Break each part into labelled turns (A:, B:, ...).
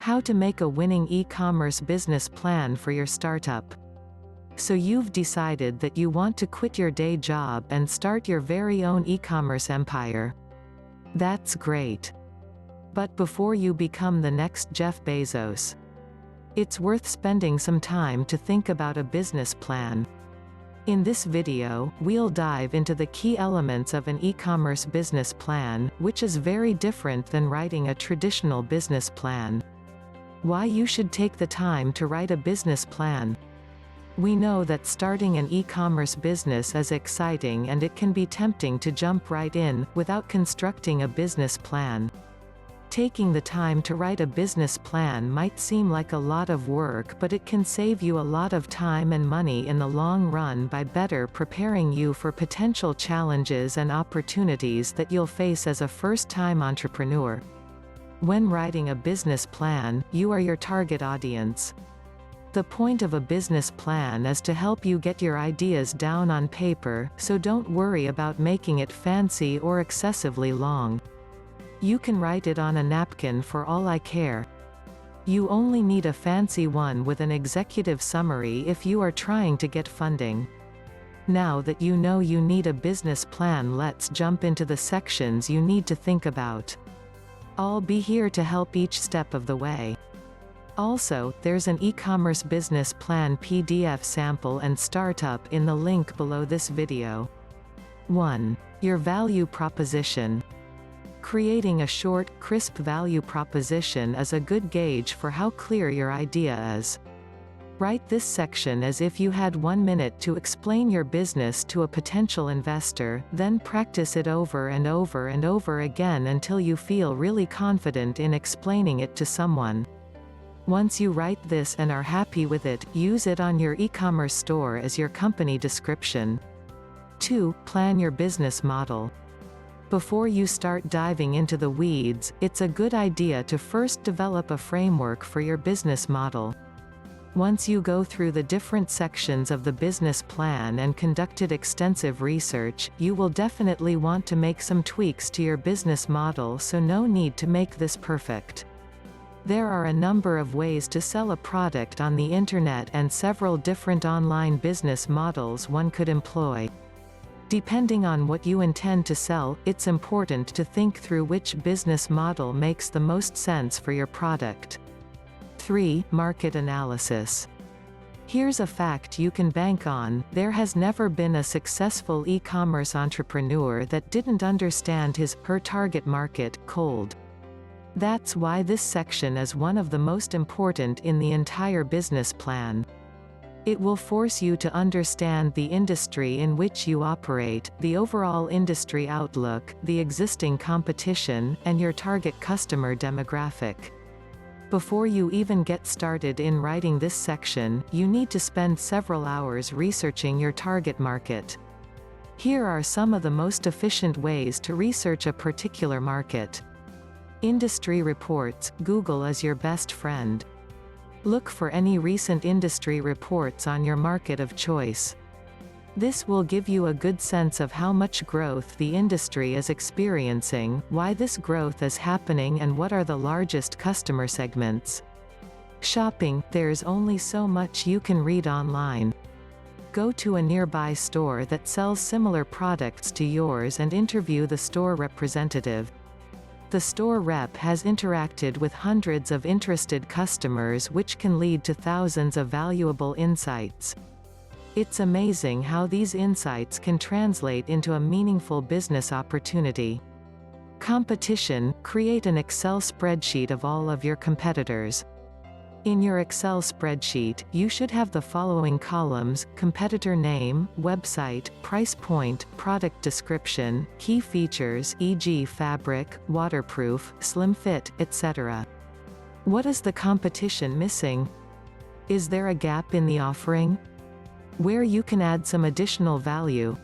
A: How to make a winning e-commerce business plan for your startup. So you've decided that you want to quit your day job and start your very own e-commerce empire. That's great. But before you become the next Jeff Bezos, it's worth spending some time to think about a business plan. In this video, we'll dive into the key elements of an e-commerce business plan, which is very different than writing a traditional business plan. Why you should take the time to write a business plan. We know that starting an e-commerce business is exciting and it can be tempting to jump right in, without constructing a business plan. Taking the time to write a business plan might seem like a lot of work, but it can save you a lot of time and money in the long run by better preparing you for potential challenges and opportunities that you'll face as a first-time entrepreneur. When writing a business plan, you are your target audience. The point of a business plan is to help you get your ideas down on paper, so don't worry about making it fancy or excessively long. You can write it on a napkin for all I care. You only need a fancy one with an executive summary if you are trying to get funding. Now that you know you need a business plan, let's jump into the sections you need to think about. I'll be here to help each step of the way. Also, there's an e-commerce business plan PDF sample and startup in the link below this video. 1. Your value proposition. Creating a short, crisp value proposition is a good gauge for how clear your idea is. Write this section as if you had 1 minute to explain your business to a potential investor, then practice it over and over and over again until you feel really confident in explaining it to someone. Once you write this and are happy with it, use it on your e-commerce store as your company description. 2. Plan your business model. Before you start diving into the weeds, it's a good idea to first develop a framework for your business model. Once you go through the different sections of the business plan and conducted extensive research, you will definitely want to make some tweaks to your business model, so no need to make this perfect. There are a number of ways to sell a product on the internet and several different online business models one could employ. Depending on what you intend to sell, it's important to think through which business model makes the most sense for your product. 3. Market analysis. Here's a fact you can bank on: there has never been a successful e-commerce entrepreneur that didn't understand her target market cold. That's why this section is one of the most important in the entire business plan. It will force you to understand the industry in which you operate, the overall industry outlook, the existing competition, and your target customer demographic. Before you even get started in writing this section, you need to spend several hours researching your target market. Here are some of the most efficient ways to research a particular market. Industry reports. Google is your best friend. Look for any recent industry reports on your market of choice. This will give you a good sense of how much growth the industry is experiencing, why this growth is happening, and what are the largest customer segments. Shopping. There's only so much you can read online. Go to a nearby store that sells similar products to yours and interview the store representative. The store rep has interacted with hundreds of interested customers, which can lead to thousands of valuable insights. It's amazing how these insights can translate into a meaningful business opportunity. Competition. Create an Excel spreadsheet of all of your competitors. In your Excel spreadsheet, you should have the following columns: competitor name, website, price point, product description, key features e.g. fabric, waterproof, slim fit, etc. What is the competition missing? Is there a gap in the offering? Where you can add some additional value?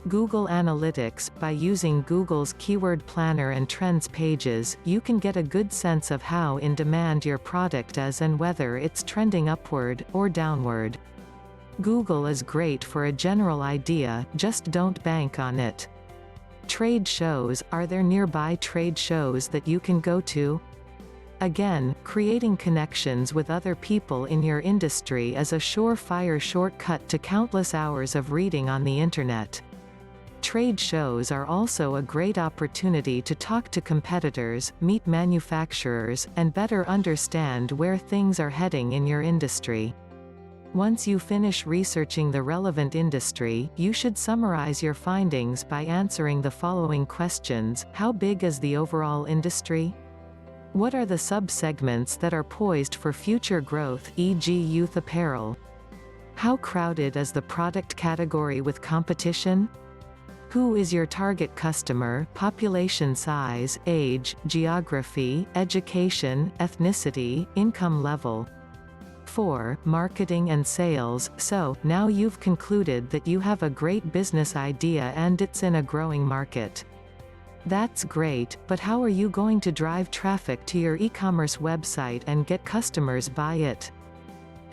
A: Google Analytics. By using Google's Keyword Planner and Trends pages, you can get a good sense of how in demand your product is and whether it's trending upward or downward. Google is great for a general idea, just don't bank on it. Trade shows. Are there nearby trade shows that you can go to? Again, creating connections with other people in your industry is a surefire shortcut to countless hours of reading on the internet. Trade shows are also a great opportunity to talk to competitors, meet manufacturers, and better understand where things are heading in your industry. Once you finish researching the relevant industry, you should summarize your findings by answering the following questions. How big is the overall industry? What are the sub-segments that are poised for future growth, e.g. youth apparel? How crowded is the product category with competition? Who is your target customer, population size, age, geography, education, ethnicity, income level? 4. Marketing and sales. So, now you've concluded that you have a great business idea and it's in a growing market. That's great, but how are you going to drive traffic to your e-commerce website and get customers buy it?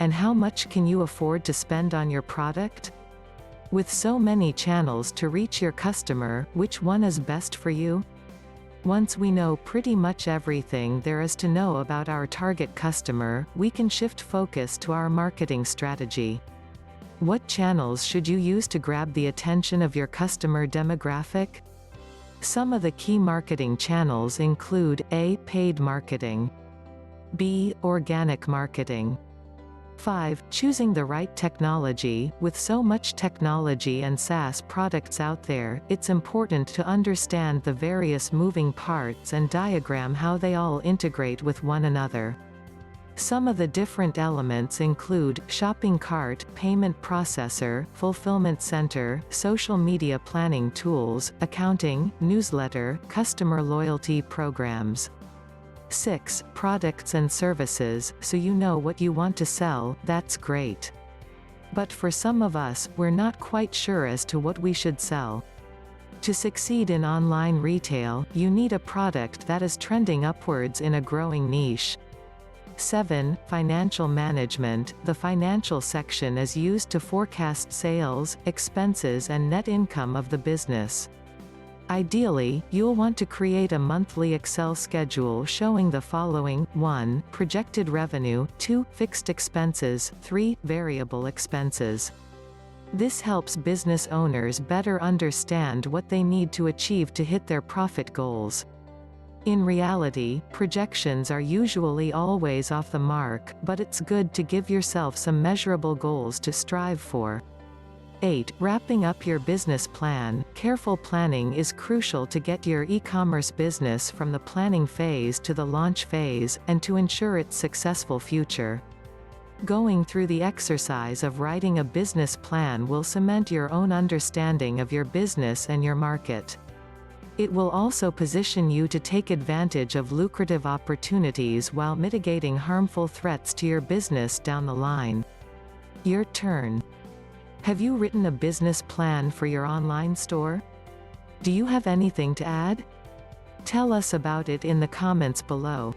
A: And how much can you afford to spend on your product? With so many channels to reach your customer, which one is best for you? Once we know pretty much everything there is to know about our target customer, we can shift focus to our marketing strategy. What channels should you use to grab the attention of your customer demographic? Some of the key marketing channels include A. Paid marketing. B. Organic marketing. 5. Choosing the right technology. With so much technology and SaaS products out there, it's important to understand the various moving parts and diagram how they all integrate with one another. Some of the different elements include shopping cart, payment processor, fulfillment center, social media planning tools, accounting, newsletter, customer loyalty programs. 6. Products and services. So you know what you want to sell, that's great. But for some of us, we're not quite sure as to what we should sell. To succeed in online retail, you need a product that is trending upwards in a growing niche. 7. Financial management. The financial section is used to forecast sales, expenses and net income of the business. Ideally, you'll want to create a monthly Excel schedule showing the following: 1. Projected revenue, 2. Fixed expenses, 3. Variable expenses. This helps business owners better understand what they need to achieve to hit their profit goals. In reality, projections are usually always off the mark, but it's good to give yourself some measurable goals to strive for. 8. Wrapping up your business plan. Careful planning is crucial to get your e-commerce business from the planning phase to the launch phase, and to ensure its successful future. Going through the exercise of writing a business plan will cement your own understanding of your business and your market. It will also position you to take advantage of lucrative opportunities while mitigating harmful threats to your business down the line. Your turn. Have you written a business plan for your online store? Do you have anything to add? Tell us about it in the comments below.